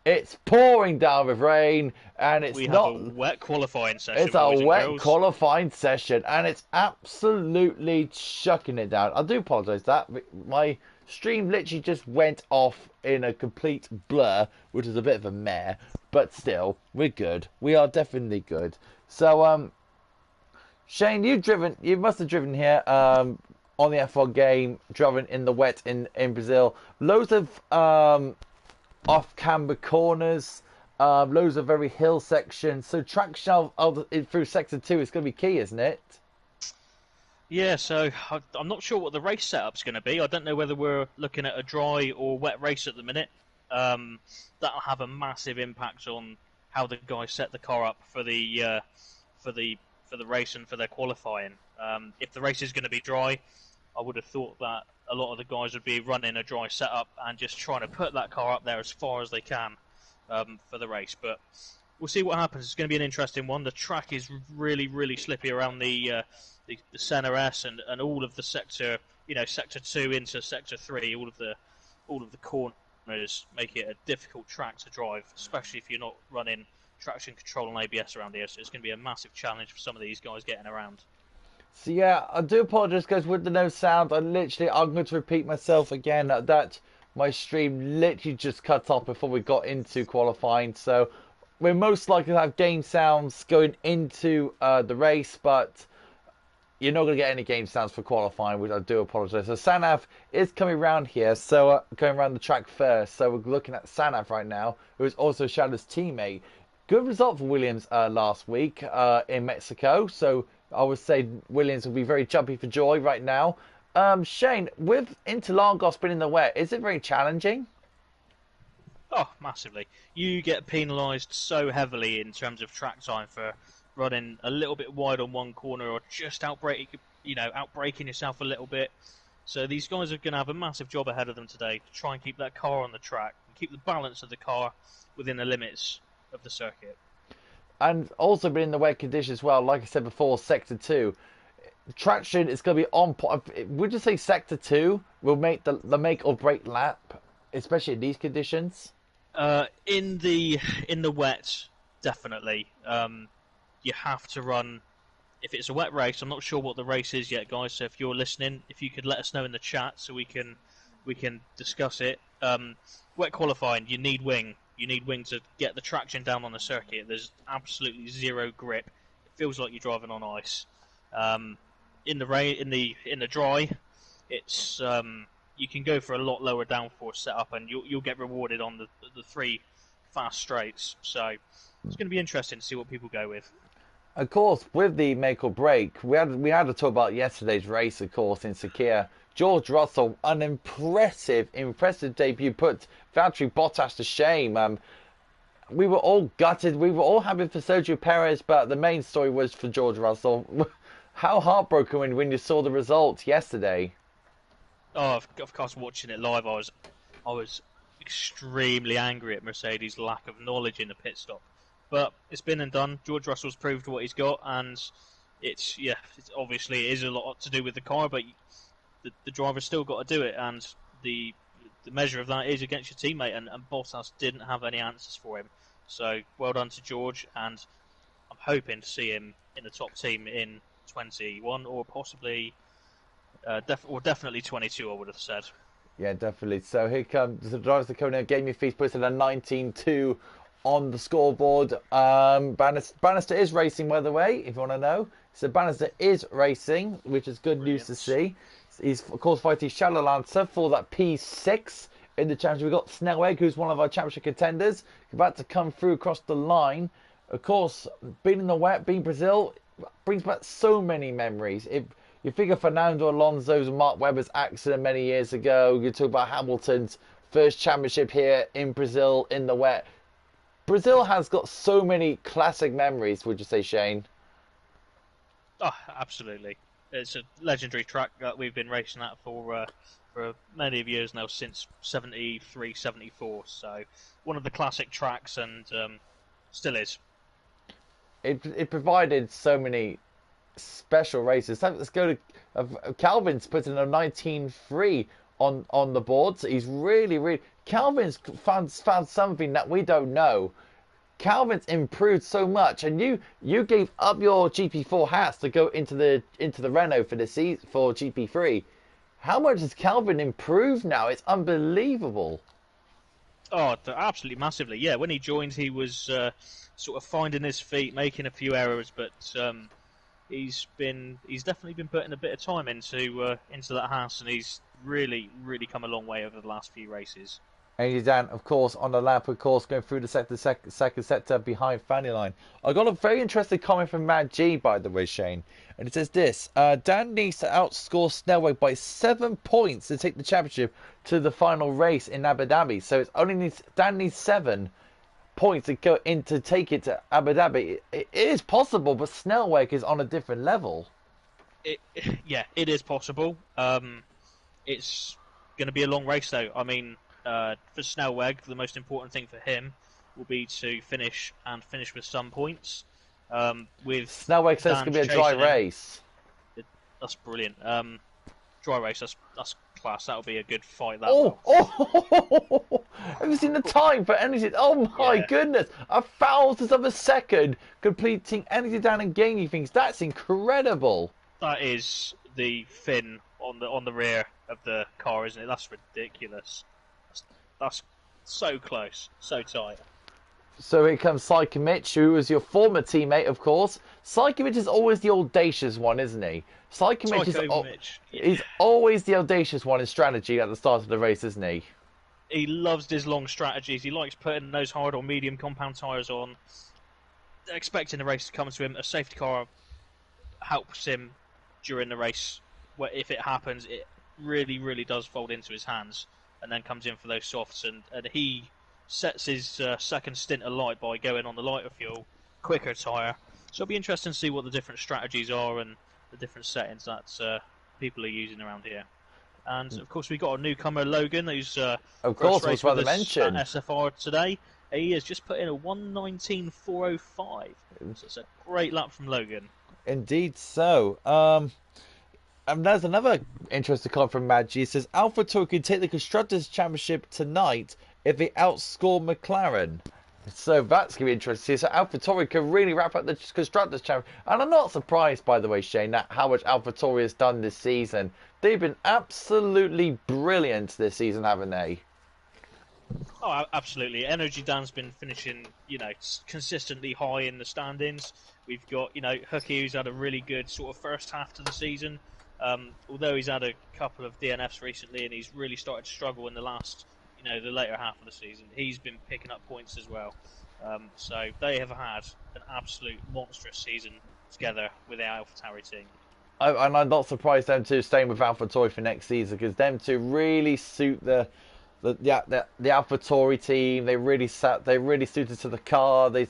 It's pouring down with rain, and it's We have a not. wet qualifying It's session, a boys and wet girls. qualifying session, and it's absolutely chucking it down. I do apologise that my stream literally just went off in a complete blur, which is a bit of a mare, but still, we're good. We are definitely good. So, Shane, you must have driven here on the F1 game, driven in the wet in Brazil. Loads of off camber corners, loads of very hill sections. So traction through sector 2 is going to be key, isn't it? Yeah, so I'm not sure what the race setup's going to be. I don't know whether we're looking at a dry or wet race at the minute. That'll have a massive impact on how the guys set the car up for for the for the race and for their qualifying. If the race is going to be dry, I would have thought that a lot of the guys would be running a dry setup and just trying to put that car up there as far as they can for the race. But we'll see what happens. It's going to be an interesting one. The track is really, really slippy around the center S and all of the sector, sector 2 into sector 3. All of the corners make it a difficult track to drive, especially if you're not running traction control and ABS around here. So it's going to be a massive challenge for some of these guys getting around. So yeah, I do apologise guys with the no sound. I'm going to repeat myself again that my stream literally just cut off before we got into qualifying. So we're most likely to have game sounds going into the race, but you're not going to get any game sounds for qualifying, which I do apologise. So Sanav is coming around here, so going around the track first. So we're looking at Sanav right now, who is also Shadow's teammate. Good result for Williams last week in Mexico. So I would say Williams will be very jumpy for joy right now. Shane, with Interlagos being in the wet, is it very challenging? Oh, massively. You get penalised so heavily in terms of track time for running a little bit wide on one corner or just outbraking yourself a little bit. So these guys are going to have a massive job ahead of them today to try and keep that car on the track and keep the balance of the car within the limits of the circuit. And also been in the wet conditions as well, like I said before, Sector 2. Traction is going to be on point. Would you say Sector 2 will make the make or break lap, especially in these conditions? In the wet, definitely. You have to run. If it's a wet race, I'm not sure what the race is yet, guys. So if you're listening, if you could let us know in the chat so we can discuss it. Wet qualifying, you need wing. You need wing to get the traction down on the circuit. There's absolutely zero grip. It feels like you're driving on ice. In the rain, in the dry, it's you can go for a lot lower downforce setup, and you'll get rewarded on the three fast straights. So it's going to be interesting to see what people go with. Of course, with the make or break, we had to talk about yesterday's race, of course, in Sakhir. George Russell, an impressive debut, put Valtteri Bottas to shame. We were all gutted. We were all happy for Sergio Perez, but the main story was for George Russell. How heartbroken when you saw the results yesterday. Oh, of course, watching it live, I was extremely angry at Mercedes' lack of knowledge in the pit stop. But it's been and done. George Russell's proved what he's got, and it's obviously it is a lot to do with the car, but the driver's still got to do it, and the measure of that is against your teammate, and Bottas didn't have any answers for him. So well done to George, and I'm hoping to see him in the top team in 21 or possibly definitely 22. I would have said. Yeah, definitely. So here comes the drivers that coming in. Gaming Feast posted a 19-2 on the scoreboard. Bannister is racing, by the way, if you want to know. So Bannister is racing, which is good Brilliant. news to see. He's, of course, fighting Shallow Lancer for that P6 in the championship. We've got Snellweg, who's one of our championship contenders, about to come through across the line. Of course, being in the wet, being Brazil, brings back so many memories. You figure Fernando Alonso's and Mark Webber's accident many years ago. You talk about Hamilton's first championship here in Brazil in the wet. Brazil has got so many classic memories, would you say, Shane? Oh, absolutely. It's a legendary track that we've been racing at for many of years now, since 73, 74. So one of the classic tracks, and still is. It provided so many special races. Let's go to Calvin's putting a 19.3 on the boards. He's really Calvin's found something that we don't know. Calvin's improved so much, and you gave up your GP4 hats to go into the Renault for the season for GP3. How much has Calvin improved now? It's unbelievable. Oh, absolutely massively. Yeah, when he joined, he was sort of finding his feet, making a few errors, but he's definitely been putting a bit of time into that house, and he's really come a long way over the last few races. And he's down, of course, on the lap, of course, going through the second sector behind Fanny line. I got a very interesting comment from Matt G, by the way, Shane. And it says this, Dan needs to outscore Snellweg by 7 points to take the championship to the final race in Abu Dhabi. So Dan needs 7 points to go in to take it to Abu Dhabi. It is possible, but Snellweg is on a different level. Yeah, it is possible. It's going to be a long race, though. I mean, for Snellweg, the most important thing for him will be to finish with some points. With Snellweg says it's going to be a dry race. That's brilliant. Dry race, that's class. That'll be a good fight. Have you seen the time for energy? Oh my goodness! 1,000th of a second completing energy down and gaining things. That's incredible. That is the fin on the rear of the car, isn't it? That's ridiculous. That's so close, so tight. So here comes Psychomich, who was your former teammate, of course. Psychomich is always the audacious one, isn't he? He's always the audacious one in strategy at the start of the race, isn't he? He loves his long strategies. He likes putting those hard or medium compound tyres on, expecting the race to come to him. A safety car helps him during the race. If it happens, it really does fold into his hands and then comes in for those softs. And he sets his second stint alight by going on the lighter fuel, quicker tyre. So it'll be interesting to see what the different strategies are and the different settings that people are using around here. And of course, we've got a newcomer, Logan, who's of course was rather mentioned SFR today. He has just put in a 1:19.405. So it's a great lap from Logan. Indeed, so. And there's another interesting comment from Mad G. He says AlphaTauri can take the Constructors' Championship tonight if they outscore McLaren. So that's going to be interesting. So AlphaTauri can really wrap up the Constructors' Championship. And I'm not surprised, by the way, Shane, at how much AlphaTauri has done this season. They've been absolutely brilliant this season, haven't they? Oh, absolutely. Energy Dan's been finishing, consistently high in the standings. We've got, Hooky, who's had a really good sort of first half to the season. Although he's had a couple of DNFs recently and he's really started to struggle in the last, the later half of the season, he's been picking up points as well. So they have had an absolute monstrous season together with the AlphaTauri team. And I'm not surprised them two staying with AlphaTauri for next season, because them two really suit the AlphaTauri team. They really suited to the car. They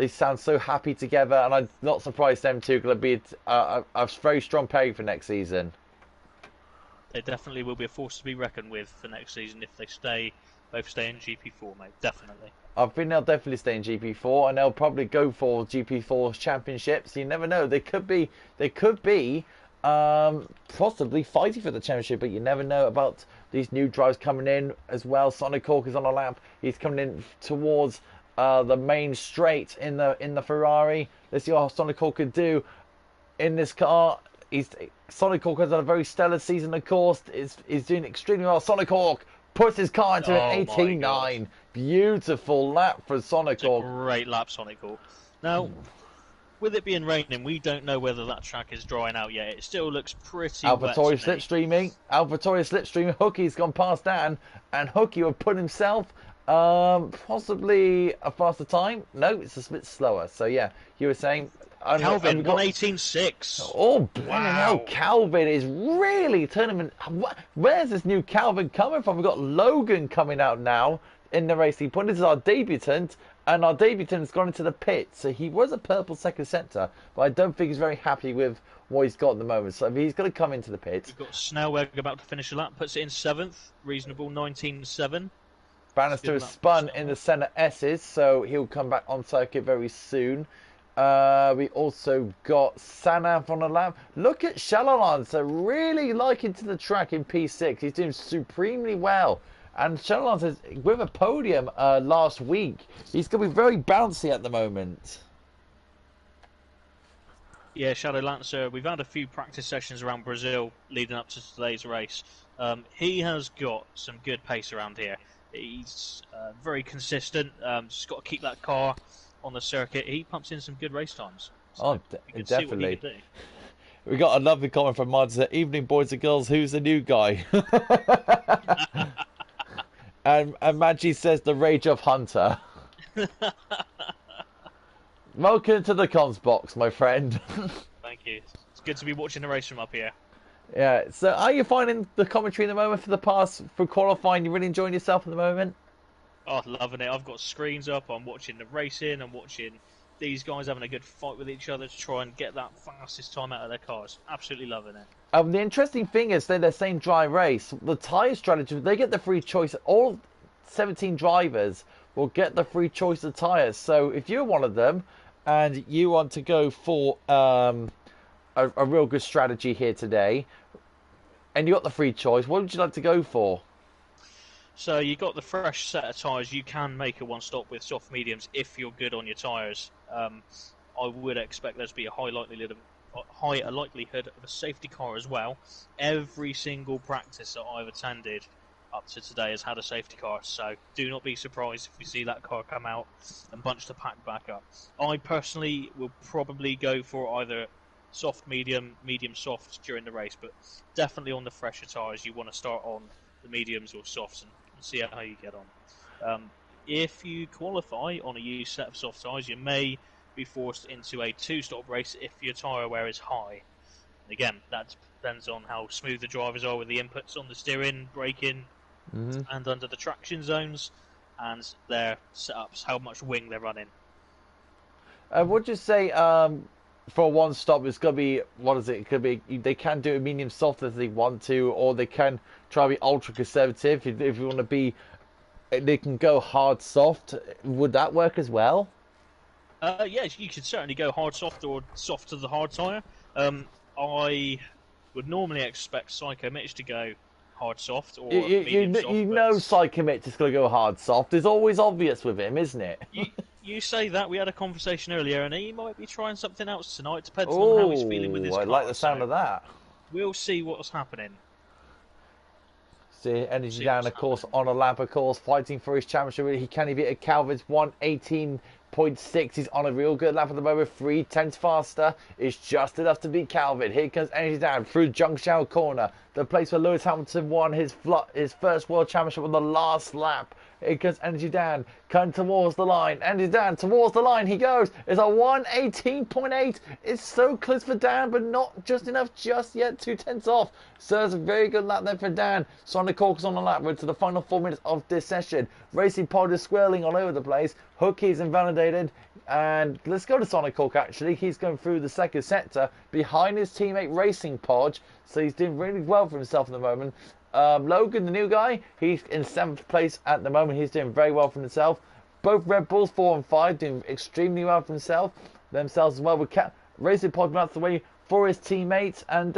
sound so happy together, and I'm not surprised them two going to be a very strong pairing for next season. They definitely will be a force to be reckoned with for next season if they both stay in GP4, mate. Definitely. I think they'll definitely stay in GP4, and they'll probably go for GP4's championships. You never know. They could be possibly fighting for the championship, but you never know about these new drives coming in as well. Sonic Hawk is on a lap. He's coming in towards the main straight in the Ferrari. Let's see what Sonic Hawk can do in this car. Sonic Hawk has had a very stellar season, of course. Is doing extremely well. Sonic Hawk puts his car into an 18.9. Beautiful lap for Sonic Hawk. Great lap, Sonic Hawk. Now, with it being raining, we don't know whether that track is drying out yet. It still looks pretty wet. AlphaTauri slipstreaming. Hookie's gone past Dan, and Hookie will put himself possibly a faster time. No, it's a bit slower. So yeah, you were saying Calvin 1:18.6. Oh, wow! Calvin is really turning. Where's this new Calvin coming from? We've got Logan coming out now in the racing point. This is our debutant, and our debutant's gone into the pit. So he was a purple second sector, but I don't think he's very happy with what he's got at the moment. So he's going to come into the pit. We've got Snellweg about to finish a lap, puts it in 7th, reasonable 19.7. Bannister has spun in the centre S's, so he'll come back on circuit very soon. We also got Sanaf on the lap. Look at Shalalan, so really liking to the track in P6. He's doing supremely well. And Shalalan says, with a podium last week, he's going to be very bouncy at the moment. Yeah, Shadow Lancer, we've had a few practice sessions around Brazil leading up to today's race. He has got some good pace around here. He's very consistent. Just got to keep that car on the circuit. He pumps in some good race times. So Oh, you can see what he definitely. can do. We got a lovely comment from Mod. Evening, boys and girls. Who's the new guy? And Maggie says the Rage of Hunter. Welcome to the comms box, my friend. Thank you. It's good to be watching the race from up here. Yeah. So, are you finding the commentary in the moment for qualifying? You really enjoying yourself at the moment? Oh, loving it. I've got screens up. I'm watching the racing. I'm watching these guys having a good fight with each other to try and get that fastest time out of their cars. Absolutely loving it. The interesting thing is they're saying dry race. The tyre strategy, they get the free choice. All 17 drivers will get the free choice of tyres. So if you're one of them and you want to go for a real good strategy here today, and you got the free choice, what would you like to go for? So you got the fresh set of tyres. You can make a one-stop with soft mediums if you're good on your tyres. I would expect there to be a high likelihood of a safety car as well. Every single practice that I've attended up to today has had a safety car, so do not be surprised if we see that car come out and bunch the pack back up. I personally will probably go for either soft, medium soft during the race, but definitely on the fresher tyres you want to start on the mediums or softs and see how you get on. If you qualify on a used set of soft tyres, you may be forced into a two-stop race if your tyre wear is high. And again, that depends on how smooth the drivers are with the inputs on the steering, braking, and under the traction zones, and their setups, how much wing they're running. Would you say for one stop it's going to be, what is it? It could be, they can do a medium soft if they want to, or they can try to be ultra conservative. If you want to be, they can go hard soft. Would that work as well? Yes, you could certainly go hard soft or soft to the hard tyre. I would normally expect Psycho Mitch to go hard soft or medium soft. You know Psycho Mitch is going to go hard soft. It's always obvious with him, isn't it? You say that. We had a conversation earlier, and he might be trying something else tonight. Depends on how he's feeling with his car. I like the sound of that. We'll see what's happening. See, energy down, of course, on a lap, of course, fighting for his championship. He can beat Calvin's 1:18.6. He's on a real good lap at the moment, 3/10 faster. It's just enough to beat Calvin. Here comes energy down through Junction Corner, the place where Lewis Hamilton won his first world championship on the last lap. Here comes energy down, coming towards the line. Energy down, towards the line he goes. It's a 1:18.8. It's so close for Dan, but not just enough just yet. 2/10 off. So it's a very good lap there for Dan. Sonic Hawk is on the lap. We're to the final 4 minutes of this session. Racing Pod is swirling all over the place. Hookie's invalidated. And let's go to Sonic Hawk actually. He's going through the second sector behind his teammate Racing Pod. So he's doing really well for himself at the moment. Logan, the new guy, he's in 7th place at the moment. He's doing very well for himself. Both Red Bulls, 4 and 5, doing extremely well for themselves as well. With Racing Pod out the way for his teammates. And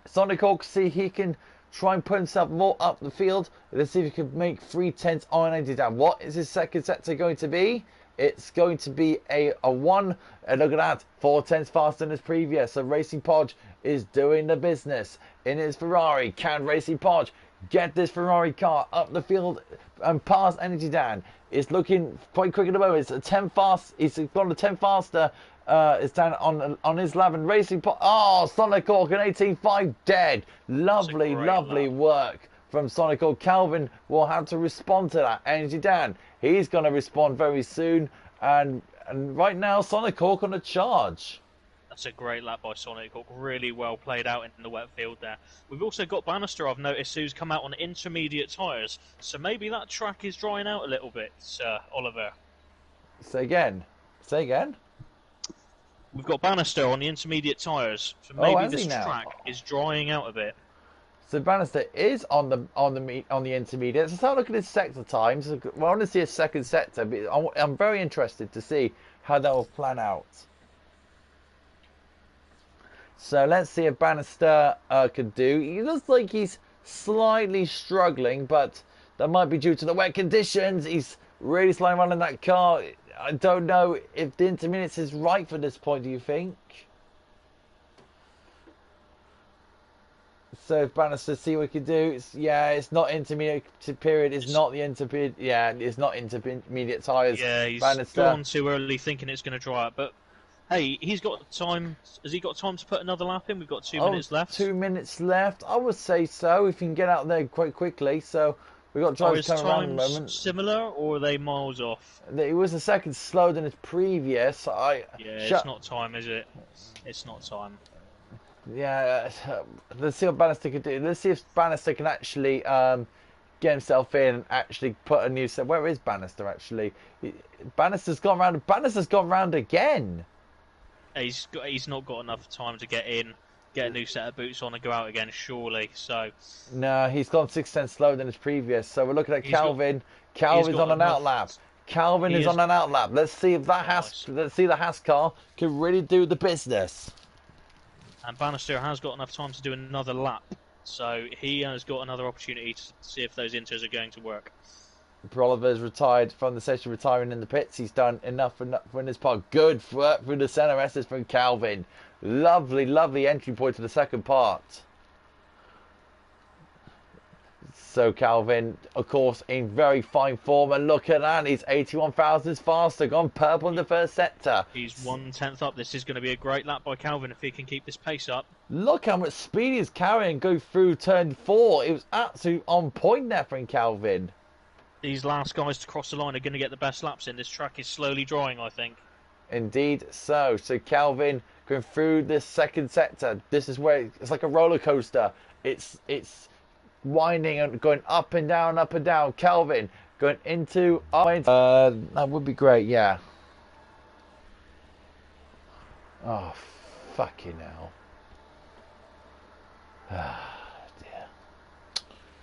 Sonic Hawk, see he can try and put himself more up the field. Let's see if he can make 3/10 on energy down. What is his second sector going to be? It's going to be a 1, and look at that, 4/10 faster than his previous. So Racing Podge is doing the business in his Ferrari. Can Racing Podge get this Ferrari car up the field and past energy down? It's looking quite quick at the moment. It's a 10 fast. He's gone a 10 faster. It's down on his lap, and Racing Podge. Oh, Sonic Hawk, an 18.5 dead. Lovely work from Sonic Hawk. Calvin will have to respond to that. Energy down. He's going to respond very soon. And right now, Sonic Hawk on a charge. That's a great lap by Sonic Hawk. Really well played out in the wet field there. We've also got Bannister, I've noticed, who's come out on intermediate tyres. So maybe that track is drying out a little bit, Oliver. Say again. We've got Bannister on the intermediate tyres. So maybe this track is drying out a bit. So Bannister is on the intermediate. So let's have a look at his sector times. We want to see a second sector, but I'm very interested to see how that will plan out. So let's see if Bannister can do. He looks like he's slightly struggling, but that might be due to the wet conditions. He's really slowing around in that car. I don't know if the intermediates is right for this point, do you think? So if Bannister, see what he can do. Yeah, it's not intermediate period. It's not the intermediate. Yeah, it's not intermediate tyres. Yeah, he's Bannister. gone too early thinking it's going to dry up. But hey, he's got time. Has he got time to put another lap in? We've got 2 minutes left. 2 minutes left. I would say so. If you can get out there quite quickly. So we've got drivers coming around at the moment. Similar, or are they miles off? It was a second slower than his previous. It's not time, is it? It's not time. Yeah, let's see what Bannister can do. Let's see if Bannister can actually get himself in and actually put a new set. Where is Bannister actually? Bannister's gone round. Bannister's gone round again. He's not got enough time to get in, get a new set of boots on, and go out again. Surely, so. No, he's gone 6 cents slower than his previous. So we're looking at Calvin. Calvin's on an outlap. Calvin is on an outlap. Let's see if that let's see the Haas car can really do the business. And Bannister has got enough time to do another lap, so he has got another opportunity to see if those inters are going to work. Oliver's retired from the session, retiring in the pits. He's done enough for this part. Good work through the centre. S's from Calvin. Lovely, lovely entry point to the second part. So Calvin, of course, in very fine form. And look at that. He's 81 thousandths faster. Gone purple in the first sector. He's 1/10 up. This is going to be a great lap by Calvin if he can keep this pace up. Look how much speed he's carrying. Go through turn 4. It was absolutely on point there from Calvin. These last guys to cross the line are going to get the best laps in. This track is slowly drying, I think. Indeed so. So Calvin going through this second sector. This is where it's like a roller coaster. It's winding and going up and down, up and down. Calvin going into that would be great, yeah. Oh, fucking hell.